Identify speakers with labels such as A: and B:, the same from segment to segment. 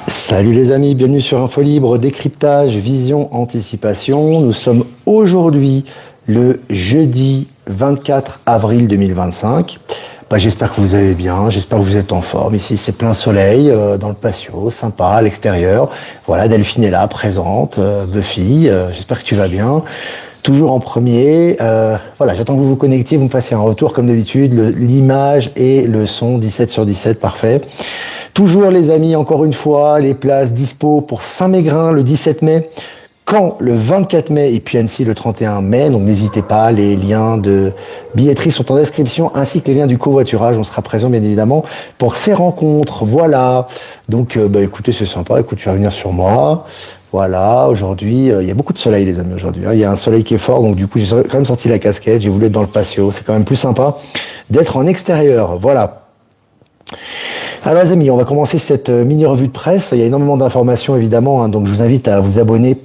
A: Salut les amis, bienvenue sur Info Libre, décryptage, vision, anticipation. Nous sommes aujourd'hui le jeudi 24 avril 2025. J'espère que vous allez bien, j'espère que vous êtes en forme. Ici c'est plein soleil dans le patio, sympa à l'extérieur. Voilà, Delphine est là, présente, Buffy, j'espère que tu vas bien. Toujours en premier, voilà, j'attends que vous vous connectiez, vous me fassiez un retour comme d'habitude, l'image et le son 17/17, parfait. Toujours les amis, encore une fois, les places dispo pour Saint-Mégrin le 17 mai, Caen le 24 mai et puis Annecy le 31 mai. Donc n'hésitez pas, les liens de billetterie sont en description ainsi que les liens du covoiturage. On sera présent bien évidemment pour ces rencontres. Voilà, donc écoutez, c'est sympa, écoute, tu vas venir sur moi. Voilà, aujourd'hui, il y a beaucoup de soleil les amis aujourd'hui. Il y a un soleil qui est fort, donc du coup j'ai quand même sorti la casquette, j'ai voulu être dans le patio. C'est quand même plus sympa d'être en extérieur. Voilà. Alors les amis, on va commencer cette mini-revue de presse. Il y a énormément d'informations évidemment, hein, donc je vous invite à vous abonner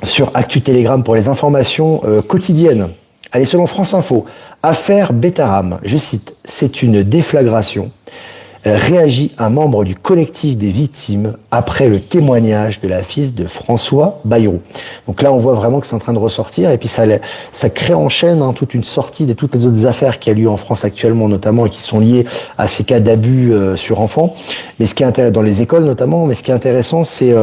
A: sur Actu Telegram pour les informations quotidiennes. Allez, selon France Info, affaire Betaram, je cite, c'est une déflagration. Réagit un membre du collectif des victimes après le témoignage de la fille de François Bayrou. Donc là, on voit vraiment que c'est en train de ressortir et puis ça crée en chaîne toute une sortie de toutes les autres affaires qui a lieu en France actuellement notamment et qui sont liées à ces cas d'abus sur enfants. Mais ce qui est intéressant, dans les écoles notamment, mais ce qui est intéressant, c'est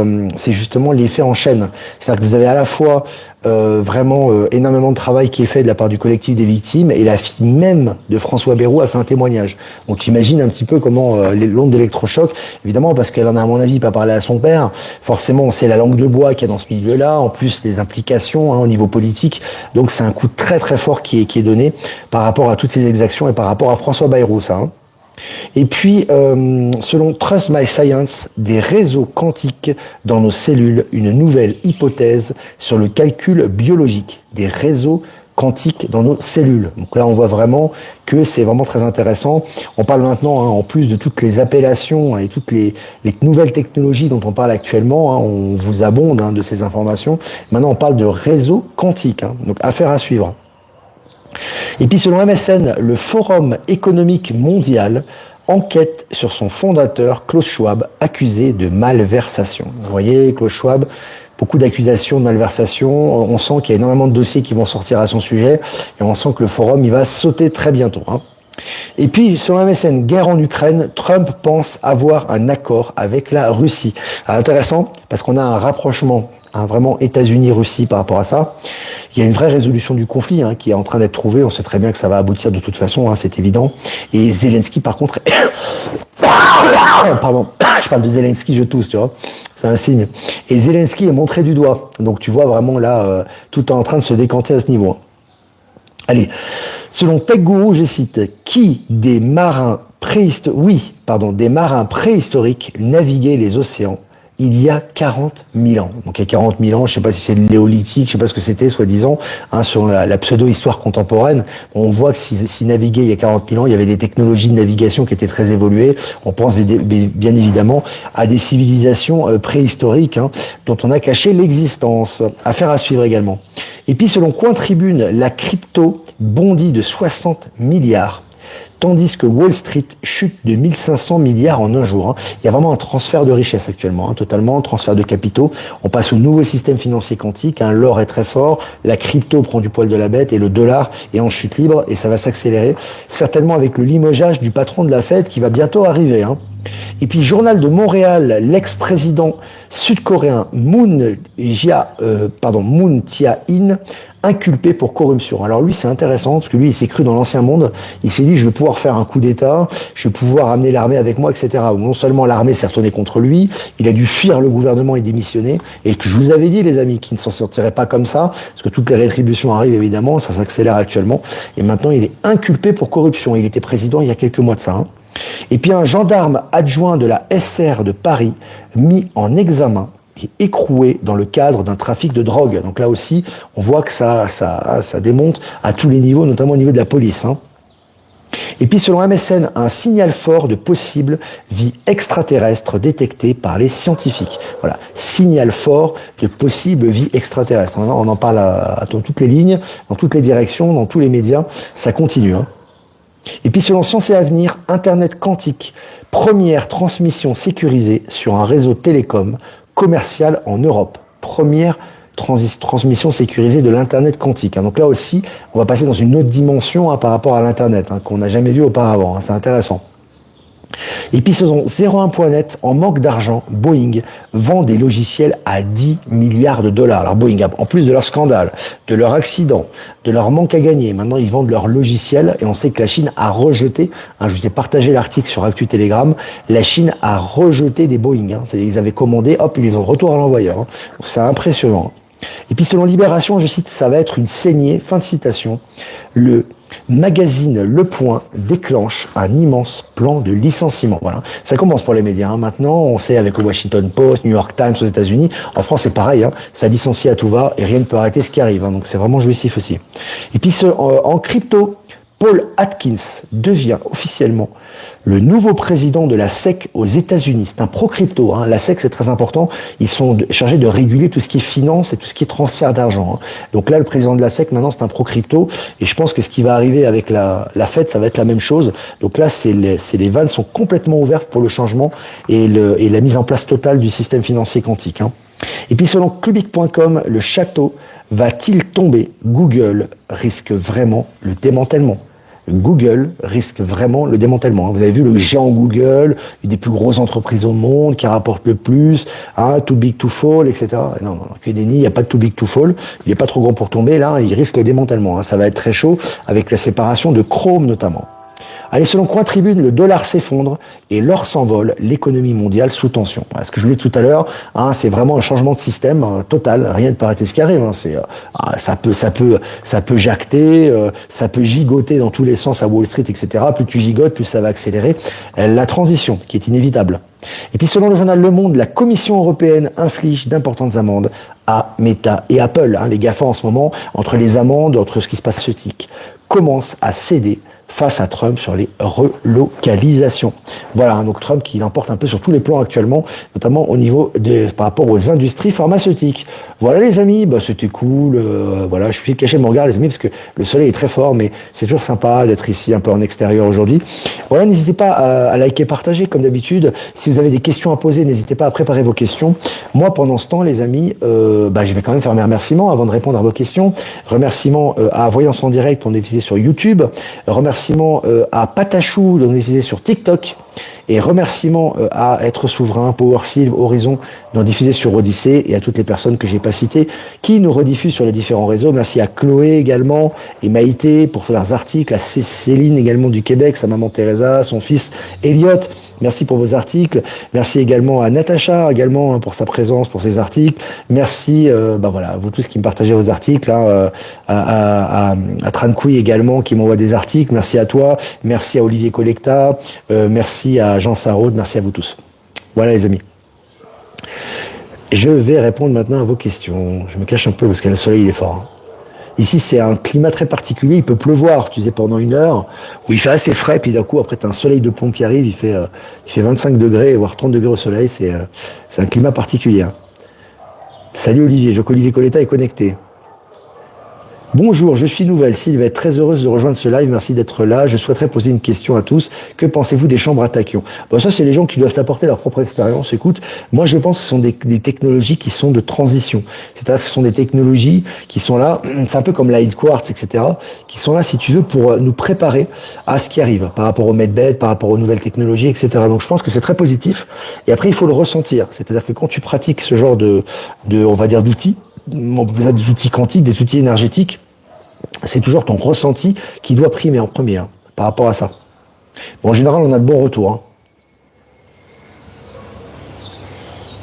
A: justement l'effet en chaîne. C'est-à-dire que vous avez à la fois vraiment énormément de travail qui est fait de la part du collectif des victimes et la fille même de François Bayrou a fait un témoignage. Donc imagine un petit peu comment l'onde d'électrochoc, évidemment parce qu'elle en a à mon avis pas parlé à son père, forcément c'est la langue de bois qu'il y a dans ce milieu-là, en plus des implications au niveau politique, donc c'est un coup très très fort qui est donné par rapport à toutes ces exactions et par rapport à François Bayrou ça. Et puis, selon Trust My Science, des réseaux quantiques dans nos cellules, une nouvelle hypothèse sur le calcul biologique des réseaux quantiques dans nos cellules. Donc là, on voit vraiment que c'est vraiment très intéressant. On parle maintenant, en plus de toutes les appellations et toutes les nouvelles technologies dont on parle actuellement, on vous abonde de ces informations. Maintenant, on parle de réseaux quantiques, donc affaire à suivre. Et puis selon MSN, le Forum économique mondial enquête sur son fondateur Klaus Schwab, accusé de malversation. Vous voyez, Klaus Schwab, beaucoup d'accusations de malversation. On sent qu'il y a énormément de dossiers qui vont sortir à son sujet et on sent que le forum il va sauter très bientôt. Et puis, selon MSN, guerre en Ukraine, Trump pense avoir un accord avec la Russie. Alors, intéressant, parce qu'on a un rapprochement vraiment États-Unis-Russie par rapport à ça. Il y a une vraie résolution du conflit qui est en train d'être trouvée. On sait très bien que ça va aboutir de toute façon, c'est évident. Et Zelensky, par contre... Pardon, je parle de Zelensky, je tousse, tu vois. C'est un signe. Et Zelensky est montré du doigt. Donc tu vois vraiment là, tout est en train de se décanter à ce niveau. Allez, selon Tech Guru, je cite, qui des marins préhistoriques naviguaient les océans il y a 40 000 ans. Donc il y a 40 000 ans, je ne sais pas si c'est le néolithique, je ne sais pas ce que c'était, soi-disant, sur la pseudo-histoire contemporaine. On voit que si naviguer il y a 40 000 ans, il y avait des technologies de navigation qui étaient très évoluées. On pense bien évidemment à des civilisations préhistoriques dont on a caché l'existence. Affaire à suivre également. Et puis selon Coin Tribune, la crypto bondit de 60 milliards. Tandis que Wall Street chute de 1500 milliards en un jour. Il y a vraiment un transfert de richesse actuellement, totalement, transfert de capitaux. On passe au nouveau système financier quantique, l'or est très fort, la crypto prend du poil de la bête et le dollar est en chute libre et ça va s'accélérer, certainement avec le limogeage du patron de la Fed qui va bientôt arriver. Et puis, Journal de Montréal, l'ex-président sud-coréen Moon Jae-in, inculpé pour corruption. Alors lui, c'est intéressant, parce que lui, il s'est cru dans l'ancien monde, il s'est dit, je vais pouvoir faire un coup d'État, je vais pouvoir amener l'armée avec moi, etc. Non seulement l'armée s'est retournée contre lui, il a dû fuir le gouvernement et démissionner, et que je vous avais dit, les amis, qu'il ne s'en sortirait pas comme ça, parce que toutes les rétributions arrivent, évidemment, ça s'accélère actuellement, et maintenant, il est inculpé pour corruption. Il était président il y a quelques mois de ça. Et puis un gendarme adjoint de la SR de Paris mis en examen et écroué dans le cadre d'un trafic de drogue. Donc là aussi, on voit que ça démonte à tous les niveaux, notamment au niveau de la police. Et puis selon MSN, un signal fort de possible vie extraterrestre détectée par les scientifiques. Voilà, signal fort de possible vie extraterrestre. On en parle dans toutes les lignes, dans toutes les directions, dans tous les médias, ça continue. Et puis selon Sciences et Avenir, Internet quantique, première transmission sécurisée sur un réseau télécom commercial en Europe. Première transmission sécurisée de l'Internet quantique. Donc là aussi, on va passer dans une autre dimension par rapport à l'Internet, qu'on n'a jamais vu auparavant. C'est intéressant. Et puis, selon 01.net, en manque d'argent, Boeing vend des logiciels à 10 milliards de dollars. Alors Boeing, en plus de leur scandale, de leur accident, de leur manque à gagner, maintenant ils vendent leurs logiciels et on sait que la Chine a rejeté, je vous ai partagé l'article sur Actu Telegram, la Chine a rejeté des Boeing. Ils avaient commandé, hop, ils les ont retour à l'envoyeur. C'est impressionnant. Et puis selon Libération, je cite, ça va être une saignée, fin de citation, le magazine Le Point déclenche un immense plan de licenciement. Voilà, ça commence pour les médias. Maintenant, on sait avec le Washington Post, New York Times aux États-Unis, en France c'est pareil, ça licencie à tout va et rien ne peut arrêter ce qui arrive. Donc c'est vraiment jouissif aussi. Et puis en crypto, Paul Atkins devient officiellement le nouveau président de la SEC aux États-Unis. C'est un pro-crypto. La SEC, c'est très important. Ils sont chargés de réguler tout ce qui est finance et tout ce qui est transfert d'argent. Donc là, le président de la SEC, maintenant, c'est un pro-crypto. Et je pense que ce qui va arriver avec la Fed, ça va être la même chose. Donc là, les vannes sont complètement ouvertes pour le changement et la mise en place totale du système financier quantique. Et puis selon Cubic.com, le château va-t-il tomber? Google risque vraiment le démantèlement. Google risque vraiment le démantèlement. Vous avez vu le géant Google, une des plus grosses entreprises au monde, qui rapporte le plus, too big to fall, etc. Non, que des nids, il n'y a pas de too big to fall. Il n'est pas trop grand pour tomber, là, il risque le démantèlement. Ça va être très chaud, avec la séparation de Chrome notamment. Allez, selon Coin Tribune, le dollar s'effondre et l'or s'envole, l'économie mondiale sous tension. Ce que je vous disais tout à l'heure, c'est vraiment un changement de système total. Rien ne peut arrêter ce qui arrive. Ça peut jacter, ça peut gigoter dans tous les sens à Wall Street, etc. Plus tu gigotes, plus ça va accélérer la transition, qui est inévitable. Et puis selon le journal Le Monde, la Commission européenne inflige d'importantes amendes à Meta et Apple. Les GAFA en ce moment, entre les amendes, entre ce qui se passe pharmaceutique, commencent à céder face à Trump sur les relocalisations. Voilà, donc Trump qui l'emporte un peu sur tous les plans actuellement, notamment au niveau par rapport aux industries pharmaceutiques. Voilà les amis, c'était cool. Voilà, je suis caché mon regard les amis parce que le soleil est très fort, mais c'est toujours sympa d'être ici un peu en extérieur aujourd'hui. Voilà, n'hésitez pas à liker, partager comme d'habitude. Si vous avez des questions à poser, n'hésitez pas à préparer vos questions. Moi, pendant ce temps, les amis, je vais quand même faire mes remerciements avant de répondre à vos questions. Remerciements à Voyance en direct pour nous diffuser sur YouTube. Remerciements à Patachou de nous diffuser sur TikTok. Et remerciements à Être Souverain, Power Sylve, Horizon, de nous diffuser sur Odyssée et à toutes les personnes que j'ai pas citées qui nous rediffusent sur les différents réseaux. Merci à Chloé également et Maïté pour faire leurs articles, à Céline également du Québec, sa maman Teresa, son fils Elliot. Merci pour vos articles. Merci également à Natacha également pour sa présence, pour ses articles. Merci à vous tous qui me partagez vos articles, à Tranquille également qui m'envoie des articles. Merci à toi. Merci à Olivier Collecta. Merci à Jean Sarraud. Merci à vous tous. Voilà les amis. Je vais répondre maintenant à vos questions. Je me cache un peu parce que le soleil il est fort. Ici, c'est un climat très particulier. Il peut pleuvoir, tu sais, pendant une heure, où il fait assez frais, puis d'un coup, après, t'as un soleil de plomb qui arrive, il fait 25 degrés, voire 30 degrés au soleil. C'est un climat particulier. Salut Olivier, je vois qu'Olivier Coletta est connecté. Bonjour, je suis nouvelle. Sylvette, très heureuse de rejoindre ce live. Merci d'être là. Je souhaiterais poser une question à tous. Que pensez-vous des chambres à tachyon? Ça, c'est les gens qui doivent apporter leur propre expérience. Écoute, moi, je pense que ce sont des technologies qui sont de transition. C'est-à-dire que ce sont des technologies qui sont là, c'est un peu comme la quartz, etc., qui sont là, si tu veux, pour nous préparer à ce qui arrive, par rapport au medbed, par rapport aux nouvelles technologies, etc. Donc, je pense que c'est très positif. Et après, il faut le ressentir. C'est-à-dire que quand tu pratiques ce genre on va dire, d'outils, on peut dire des outils quantiques, des outils énergétiques, c'est toujours ton ressenti qui doit primer en premier par rapport à ça. En général, on a de bons retours.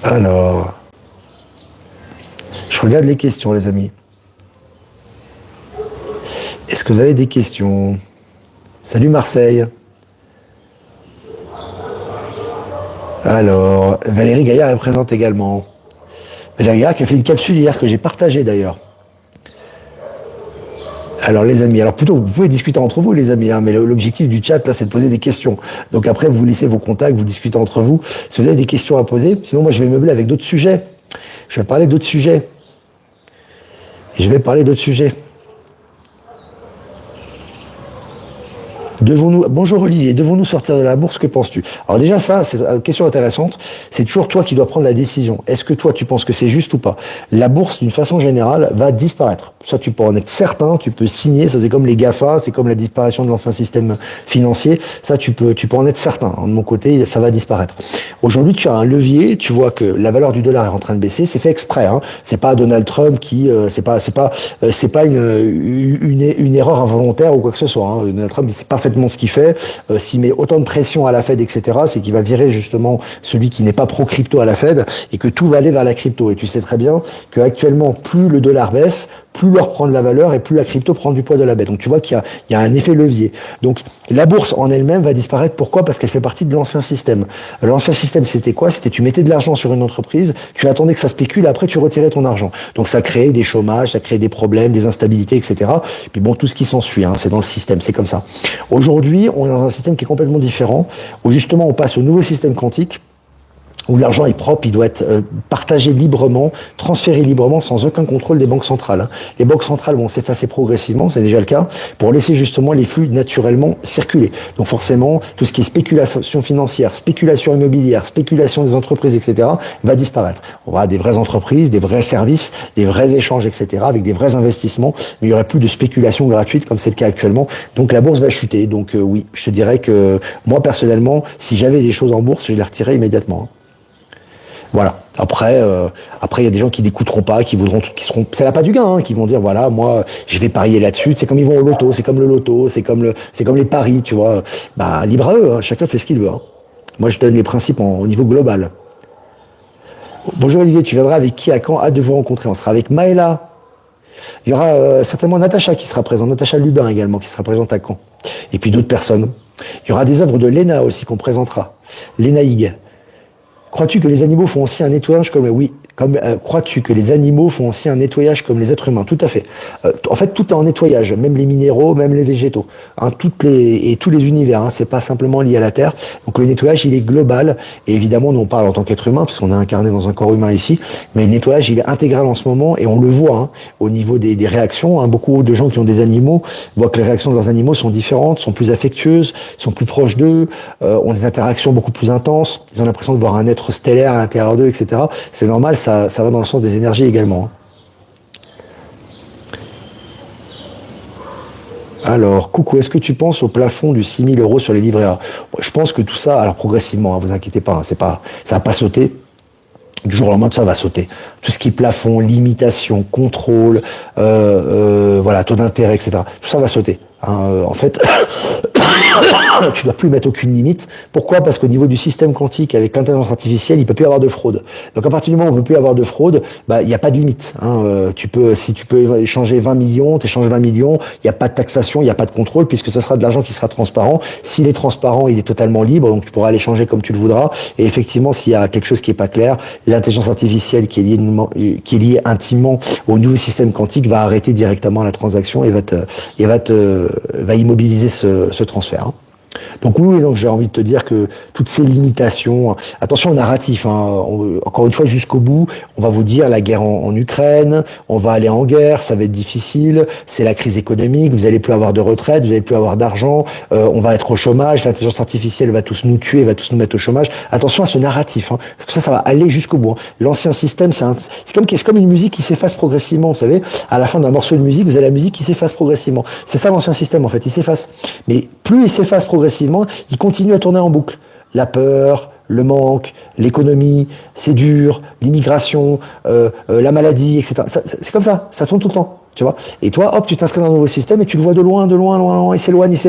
A: Alors, je regarde les questions, les amis. Est-ce que vous avez des questions? Salut Marseille. Alors, Valérie Gaillard est présente également. Valérie Gaillard qui a fait une capsule hier que j'ai partagée d'ailleurs. Alors les amis, vous pouvez discuter entre vous les amis, mais l'objectif du chat là c'est de poser des questions. Donc après vous laissez vos contacts, vous discutez entre vous. Si vous avez des questions à poser, sinon moi je vais meubler avec d'autres sujets. Je vais parler d'autres sujets. Bonjour Olivier, devons-nous sortir de la bourse? Que penses-tu? Alors déjà ça, c'est une question intéressante. C'est toujours toi qui dois prendre la décision. Est-ce que toi tu penses que c'est juste ou pas? La bourse, d'une façon générale, va disparaître. Ça, tu peux en être certain, tu peux signer. Ça, c'est comme les GAFA, c'est comme la disparition de l'ancien système financier. Ça, tu peux en être certain. De mon côté, ça va disparaître. Aujourd'hui, tu as un levier. Tu vois que la valeur du dollar est en train de baisser. C'est fait exprès. Hein. C'est pas Donald Trump qui, c'est pas une erreur involontaire ou quoi que ce soit. Hein. Donald Trump, c'est parfaitement ce qu'il fait. S'il met autant de pression à la Fed, etc., c'est qu'il va virer justement celui qui n'est pas pro-crypto à la Fed et que tout va aller vers la crypto. Et tu sais très bien qu'actuellement, plus le dollar baisse, plus l'or prend de la valeur et plus la crypto prend du poids de la bête. Donc tu vois qu'il y a un effet levier. Donc la bourse en elle-même va disparaître. Pourquoi? Parce qu'elle fait partie de l'ancien système. L'ancien système, c'était quoi? C'était tu mettais de l'argent sur une entreprise, tu attendais que ça spécule, après tu retirais ton argent. Donc ça créait des chômages, ça créait des problèmes, des instabilités, etc. Puis bon, tout ce qui s'ensuit, hein, c'est dans le système, c'est comme ça. Aujourd'hui, on est dans un système qui est complètement différent, où justement on passe au nouveau système quantique, où l'argent est propre, il doit être partagé librement, transféré librement, sans aucun contrôle des banques centrales. Les banques centrales vont s'effacer progressivement, c'est déjà le cas, pour laisser justement les flux naturellement circuler. Donc forcément, tout ce qui est spéculation financière, spéculation immobilière, spéculation des entreprises, etc., va disparaître. On aura des vraies entreprises, des vrais services, des vrais échanges, etc., avec des vrais investissements, mais il n'y aurait plus de spéculation gratuite comme c'est le cas actuellement. Donc la bourse va chuter. Donc oui, je te dirais que moi personnellement, si j'avais des choses en bourse, je les retirais immédiatement. Voilà. Après, il y a des gens qui n'écouteront pas, qui voudront, qui seront, ça n'a pas du gain, hein, qui vont dire voilà, moi, je vais parier là-dessus. C'est comme ils vont au loto, c'est comme le loto, c'est comme les paris, tu vois. Bah, libre à eux, hein, chacun fait ce qu'il veut. Hein. Moi, je donne les principes au niveau global. Bonjour Olivier, tu viendras avec qui à Caen? Hâte de vous rencontrer. On sera avec Maëla. Il y aura certainement Natacha qui sera présente, Natacha Lubin également qui sera présente à Caen. Et puis d'autres personnes. Il y aura des œuvres de Léna aussi qu'on présentera. Léna Hig. Crois-tu que les animaux font aussi un nettoyage comme oui, crois-tu que les animaux font aussi un nettoyage comme les êtres humains? Tout à fait. En fait, tout est en nettoyage, même les minéraux, même les végétaux, hein, tous les univers. Hein, c'est pas simplement lié à la Terre. Donc le nettoyage, il est global. Et évidemment, nous on parle en tant qu'être humain, parce qu'on est incarné dans un corps humain ici. Mais le nettoyage, il est intégral en ce moment, et on le voit hein, au niveau des réactions. Hein, beaucoup de gens qui ont des animaux voient que les réactions de leurs animaux sont différentes, sont plus affectueuses, sont plus proches d'eux, ont des interactions beaucoup plus intenses. Ils ont l'impression de voir un être stellaire à l'intérieur d'eux, etc. C'est normal, ça va dans le sens des énergies également. Alors, coucou, est-ce que tu penses au plafond du 6 000 € sur les livrets A? Je pense que tout ça, alors progressivement, hein, vous inquiétez pas, hein, ça va pas sauter. Du jour au lendemain, ça va sauter. Tout ce qui est plafond, limitation, contrôle, voilà, taux d'intérêt, etc. Tout ça va sauter. Hein, en fait, tu dois plus mettre aucune limite. Pourquoi? Parce qu'au niveau du système quantique, avec l'intelligence artificielle, il peut plus y avoir de fraude. Donc à partir du moment où on peut plus avoir de fraude, bah il n'y a pas de limite. Hein. Si tu peux échanger 20 millions, t'échanges 20 millions, il n'y a pas de taxation, il n'y a pas de contrôle, puisque ça sera de l'argent qui sera transparent. S'il est transparent, il est totalement libre, donc tu pourras l'échanger comme tu le voudras. Et effectivement, s'il y a quelque chose qui est pas clair, l'intelligence artificielle qui est liée intimement au nouveau système quantique va arrêter directement la transaction et va immobiliser ce transfert. Hein. Donc oui, donc j'ai envie de te dire que toutes ces limitations, attention au narratif, hein, encore une fois jusqu'au bout, on va vous dire la guerre en Ukraine, on va aller en guerre, ça va être difficile, c'est la crise économique, vous allez plus avoir de retraite, vous allez plus avoir d'argent, on va être au chômage, l'intelligence artificielle va tous nous tuer, va tous nous mettre au chômage. Attention à ce narratif, hein, parce que ça va aller jusqu'au bout. Hein. L'ancien système, c'est comme une musique qui s'efface progressivement, vous savez, à la fin d'un morceau de musique, vous avez la musique qui s'efface progressivement. C'est ça l'ancien système en fait, il s'efface. Mais plus il s'efface progressivement, il continue à tourner en boucle. La peur, le manque, l'économie, c'est dur, l'immigration, la maladie, etc. C'est comme ça tourne tout le temps, tu vois. Et toi, hop, tu t'inscris dans un nouveau système et tu le vois de loin, loin, il s'éloigne. C'est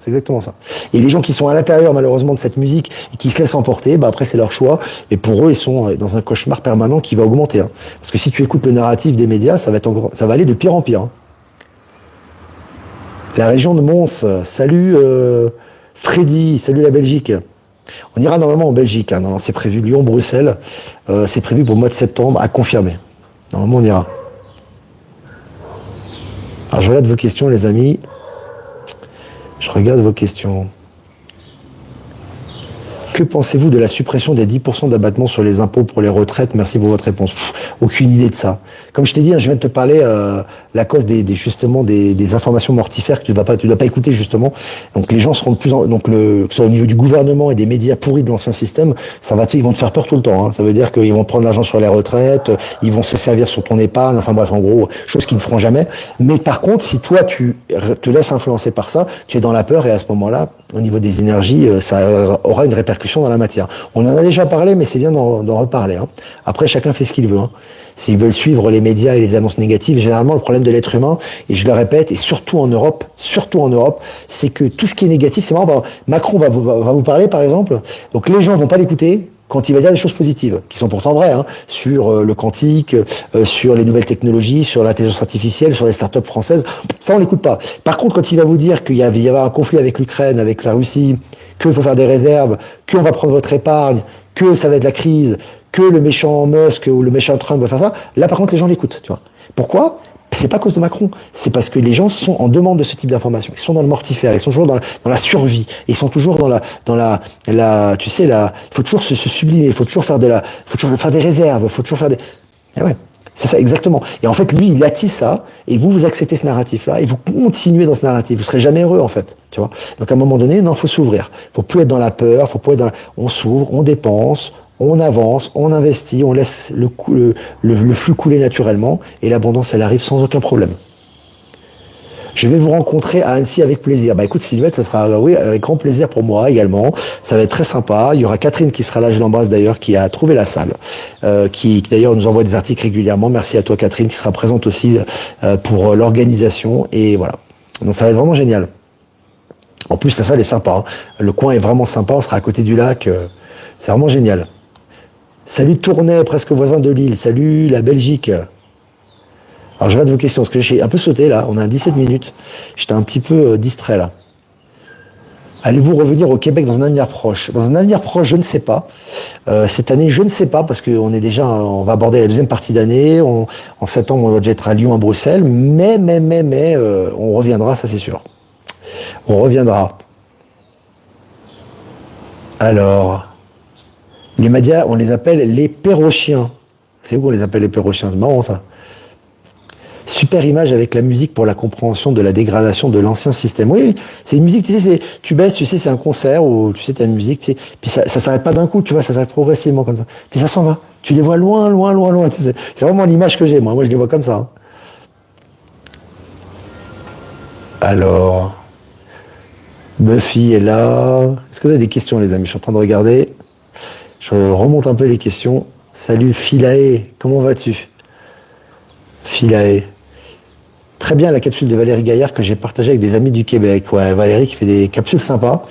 A: exactement ça. Et les gens qui sont à l'intérieur, malheureusement, de cette musique et qui se laissent emporter, bah après c'est leur choix. Et pour eux, ils sont dans un cauchemar permanent qui va augmenter. Hein. Parce que si tu écoutes le narratif des médias, ça va aller de pire en pire. Hein. La région de Mons, salut Freddy, salut la Belgique. On ira normalement en Belgique, hein. C'est prévu Lyon-Bruxelles, c'est prévu pour le mois de septembre, à confirmer. Normalement on ira. Alors je regarde vos questions les amis. Je regarde vos questions. Que pensez-vous de la suppression des 10% d'abattement sur les impôts pour les retraites? Merci pour votre réponse. Aucune idée de ça. Comme je t'ai dit, je viens de te parler la cause justement des informations mortifères que tu dois pas écouter justement. Donc les gens seront de plus en donc que ce soit au niveau du gouvernement et des médias pourris de l'ancien système, ils vont te faire peur tout le temps. Hein. Ça veut dire qu'ils vont prendre l'argent sur les retraites, ils vont se servir sur ton épargne. Enfin bref, en gros, chose qu'ils ne feront jamais. Mais par contre, si toi tu te laisses influencer par ça, tu es dans la peur et à ce moment-là, au niveau des énergies, ça aura une répercussion dans la matière. On en a déjà parlé, mais c'est bien d'en reparler. Hein. Après, chacun fait ce qu'il veut. Hein. S'ils veulent suivre les médias et les annonces négatives, généralement, le problème de l'être humain, et je le répète, et surtout en Europe, c'est que tout ce qui est négatif, c'est marrant. Macron va vous parler, par exemple. Donc, les gens vont pas l'écouter quand il va dire des choses positives, qui sont pourtant vraies, hein, sur le quantique, sur les nouvelles technologies, sur l'intelligence artificielle, sur les startups françaises. Ça, on l'écoute pas. Par contre, quand il va vous dire qu'il y avoir un conflit avec l'Ukraine, avec la Russie, qu'il faut faire des réserves, qu'on va prendre votre épargne, que ça va être la crise, que le méchant Musk ou le méchant Trump va faire ça, là, par contre, les gens l'écoutent, tu vois. Pourquoi? C'est pas à cause de Macron, c'est parce que les gens sont en demande de ce type d'information. Ils sont dans le mortifère, ils sont toujours dans la survie, ils sont toujours tu sais, il faut toujours se sublimer, il faut toujours faire des réserves, il faut toujours faire des, eh ouais. C'est ça, exactement. Et en fait, lui, il attise ça, et vous acceptez ce narratif-là, et vous continuez dans ce narratif. Vous serez jamais heureux, en fait. Tu vois. Donc, à un moment donné, non, faut s'ouvrir. Faut plus être dans la peur, faut plus être on s'ouvre, on dépense, on avance, on investit, on laisse le flux couler naturellement, et l'abondance, elle arrive sans aucun problème. Je vais vous rencontrer à Annecy avec plaisir. Bah écoute Sylvette, ça sera oui avec grand plaisir pour moi également. Ça va être très sympa. Il y aura Catherine qui sera là, je l'embrasse d'ailleurs, qui a trouvé la salle, qui d'ailleurs nous envoie des articles régulièrement. Merci à toi Catherine, qui sera présente aussi pour l'organisation. Et voilà. Donc ça va être vraiment génial. En plus la salle est sympa. Hein. Le coin est vraiment sympa. On sera à côté du lac. C'est vraiment génial. Salut Tournai, presque voisin de Lille. Salut la Belgique. Alors je regarde vos questions, parce que j'ai un peu sauté là, on a 17 minutes, j'étais un petit peu distrait là. Allez-vous revenir au Québec dans un avenir proche? Dans un avenir proche, je ne sais pas. Cette année, je ne sais pas, parce on va aborder la deuxième partie d'année, en septembre on doit déjà être à Lyon, à Bruxelles, mais, on reviendra, ça c'est sûr. On reviendra. Alors, les médias, on les appelle les perrochiens. C'est où on les appelle les perrochiens? C'est marrant ça. Super image avec la musique pour la compréhension de la dégradation de l'ancien système. Oui, c'est une musique, tu sais, tu baisses, tu sais, c'est un concert où, tu sais, t'as une musique, tu sais, puis ça s'arrête pas d'un coup, tu vois, ça s'arrête progressivement comme ça. Puis ça s'en va. Tu les vois loin, loin, loin, loin. Tu sais, c'est vraiment l'image que j'ai, moi. Moi, je les vois comme ça. Hein. Alors, Buffy est là. Est-ce que vous avez des questions, les amis? Je suis en train de regarder. Je remonte un peu les questions. Salut, Philae. Comment vas-tu? Philae. Très bien la capsule de Valérie Gaillard que j'ai partagée avec des amis du Québec. Ouais, Valérie qui fait des capsules sympas.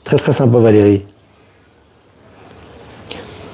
A: Très très sympa Valérie.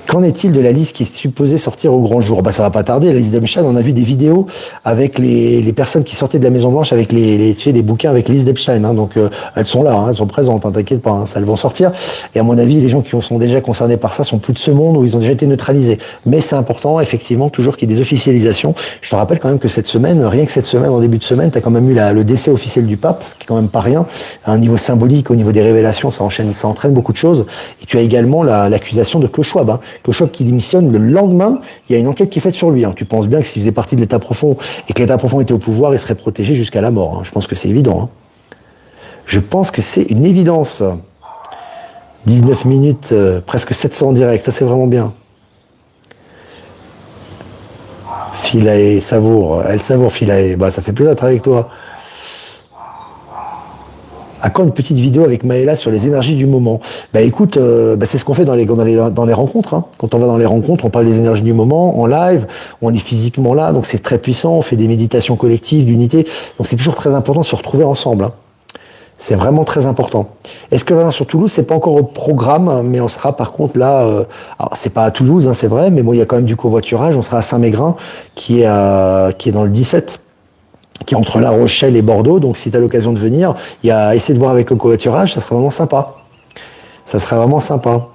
A: Qu'en est-il de la liste qui est supposée sortir au grand jour? Bah ça va pas tarder, la liste d'Epstein, on a vu des vidéos avec les personnes qui sortaient de la Maison Blanche avec tu sais, les bouquins avec la liste d'Epstein. Hein, donc elles sont là, hein, elles sont présentes, hein, t'inquiète pas, hein, ça elles vont sortir. Et à mon avis, les gens qui sont déjà concernés par ça sont plus de ce monde où ils ont déjà été neutralisés. Mais c'est important, effectivement, toujours qu'il y ait des officialisations. Je te rappelle quand même que cette semaine, rien que cette semaine, en début de semaine, t'as quand même eu le décès officiel du pape, ce qui est quand même pas rien. À un niveau symbolique, au niveau des révélations, ça entraîne beaucoup de choses. Et tu as également l'accusation de Klaus Schwab. Hein. Klaus Schwab qui démissionne le lendemain, il y a une enquête qui est faite sur lui. Hein. Tu penses bien que s'il faisait partie de l'État profond et que l'État profond était au pouvoir, il serait protégé jusqu'à la mort. Hein. Je pense que c'est évident. Hein. Je pense que c'est une évidence. 19 minutes, presque 700 en direct, ça c'est vraiment bien. Philae, savoure, elle savoure Philae. Bah, ça fait plaisir d'être avec toi. À quand une petite vidéo avec Maëla sur les énergies du moment? Bah écoute, c'est ce qu'on fait dans les rencontres. Hein. Quand on va dans les rencontres, on parle des énergies du moment, en live, on est physiquement là, donc c'est très puissant, on fait des méditations collectives, d'unité. Donc c'est toujours très important de se retrouver ensemble. Hein. C'est vraiment très important. Est-ce que sur Toulouse, c'est pas encore au programme, mais on sera par contre là, alors c'est pas à Toulouse, hein, c'est vrai, mais bon, il y a quand même du covoiturage, on sera à Saint-Mégrin, qui est dans le 17. Qui est entre La Rochelle et Bordeaux, donc si tu as l'occasion de venir, essayer de voir avec le covoiturage, ça sera vraiment sympa. Ça sera vraiment sympa.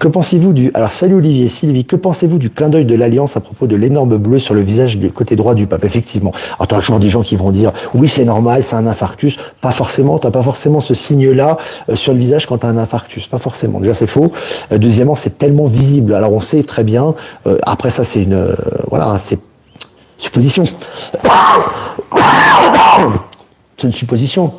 A: Que pensez-vous alors salut Olivier, Sylvie, que pensez-vous du clin d'œil de l'Alliance à propos de l'énorme bleu sur le visage du côté droit du pape? Effectivement. Alors, tu as toujours des gens qui vont dire, oui, c'est normal, c'est un infarctus. Pas forcément, t'as pas forcément ce signe-là sur le visage quand tu as un infarctus. Pas forcément. Déjà, c'est faux. Deuxièmement, c'est tellement visible. Alors, on sait très bien. Après, ça, c'est voilà, c'est supposition. C'est une supposition.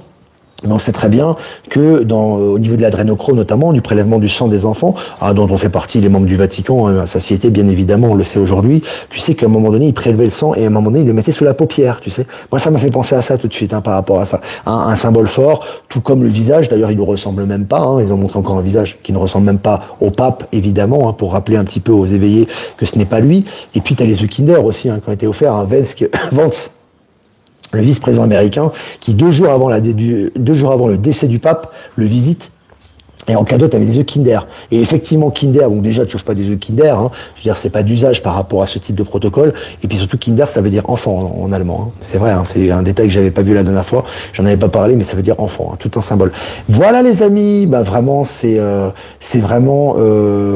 A: Mais on sait très bien que au niveau de l'adrénochrome, notamment du prélèvement du sang des enfants, dont on fait partie les membres du Vatican, la satiété bien évidemment, on le sait aujourd'hui, tu sais qu'à un moment donné, ils prélevaient le sang et à un moment donné, ils le mettaient sous la paupière, tu sais. Moi, ça m'a fait penser à ça tout de suite, par rapport à ça. Un symbole fort, tout comme le visage, d'ailleurs, il ne ressemble même pas, ils ont montré encore un visage qui ne ressemble même pas au pape, évidemment, pour rappeler un petit peu aux éveillés que ce n'est pas lui. Et puis, tu as les Zuckinder aussi, qui ont été offerts à Vance, le vice-président américain, qui 2 jours avant le décès du pape, le visite. Et en cadeau, tu avais des œufs Kinder. Et effectivement, Kinder, donc déjà, tu ouvres pas des œufs Kinder. Je veux dire, c'est pas d'usage par rapport à ce type de protocole. Et puis surtout, Kinder, ça veut dire enfant en allemand. C'est vrai, c'est un détail que j'avais pas vu la dernière fois. J'en avais pas parlé, mais ça veut dire enfant. Tout un symbole. Voilà, les amis. Vraiment, c'est vraiment,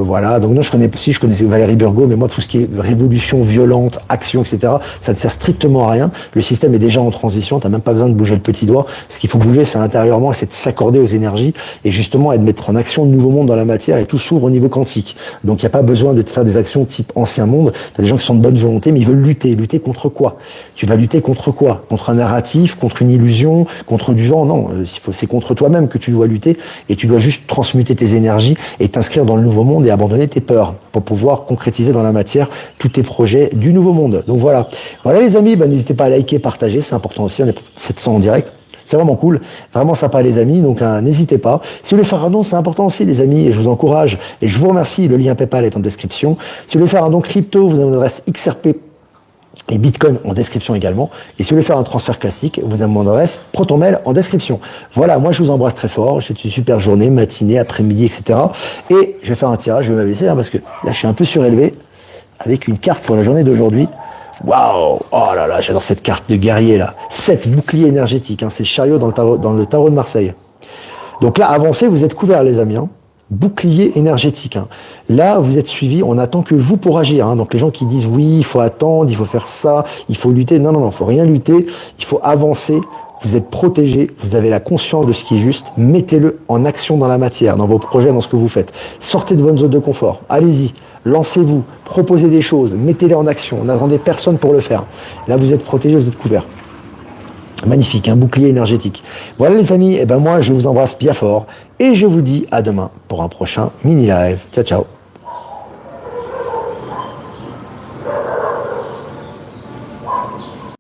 A: voilà. Donc non, je connaissais Valérie Burgot, mais moi, tout ce qui est révolution, violente, action, etc., ça ne sert strictement à rien. Le système est déjà en transition. T'as même pas besoin de bouger le petit doigt. Ce qu'il faut bouger, c'est intérieurement, c'est de s'accorder aux énergies et justement, et de mettre en action de nouveaux mondes dans la matière et tout s'ouvre au niveau quantique. Donc il n'y a pas besoin de faire des actions type ancien monde. Tu as des gens qui sont de bonne volonté, mais ils veulent lutter. Lutter contre quoi? Tu vas lutter contre quoi? Contre un narratif, contre une illusion, contre du vent? Non, c'est contre toi-même que tu dois lutter et tu dois juste transmuter tes énergies et t'inscrire dans le nouveau monde et abandonner tes peurs pour pouvoir concrétiser dans la matière tous tes projets du nouveau monde. Donc voilà. Voilà les amis, n'hésitez pas à liker, partager, c'est important aussi, on est 700 en direct. C'est vraiment cool, vraiment sympa les amis, donc n'hésitez pas. Si vous voulez faire un don, c'est important aussi les amis, et je vous encourage, et je vous remercie, le lien PayPal est en description. Si vous voulez faire un don crypto, vous avez une adresse XRP et Bitcoin en description également. Et si vous voulez faire un transfert classique, vous avez mon adresse ProtonMail en description. Voilà, moi je vous embrasse très fort, j'ai une super journée, matinée, après-midi, etc. Et je vais faire un tirage, je vais m'abaisser, parce que là je suis un peu surélevé, avec une carte pour la journée d'aujourd'hui. Waouh! Oh là là, j'adore cette carte de guerrier là. 7 boucliers énergétiques, c'est chariot dans le tarot de Marseille. Donc là, avancez, vous êtes couverts les amis. Bouclier énergétique. Là, vous êtes suivis, on attend que vous pour agir. Donc les gens qui disent oui, il faut attendre, il faut faire ça, il faut lutter. Non, il faut rien lutter, il faut avancer. Vous êtes protégés, vous avez la conscience de ce qui est juste, mettez-le en action dans la matière, dans vos projets, dans ce que vous faites. Sortez de votre zone de confort, allez-y, lancez-vous, proposez des choses, mettez-les en action, n'attendez personne pour le faire. Là, vous êtes protégés, vous êtes couverts. Magnifique, un bouclier énergétique. Voilà les amis, moi je vous embrasse bien fort et je vous dis à demain pour un prochain mini live. Ciao, ciao.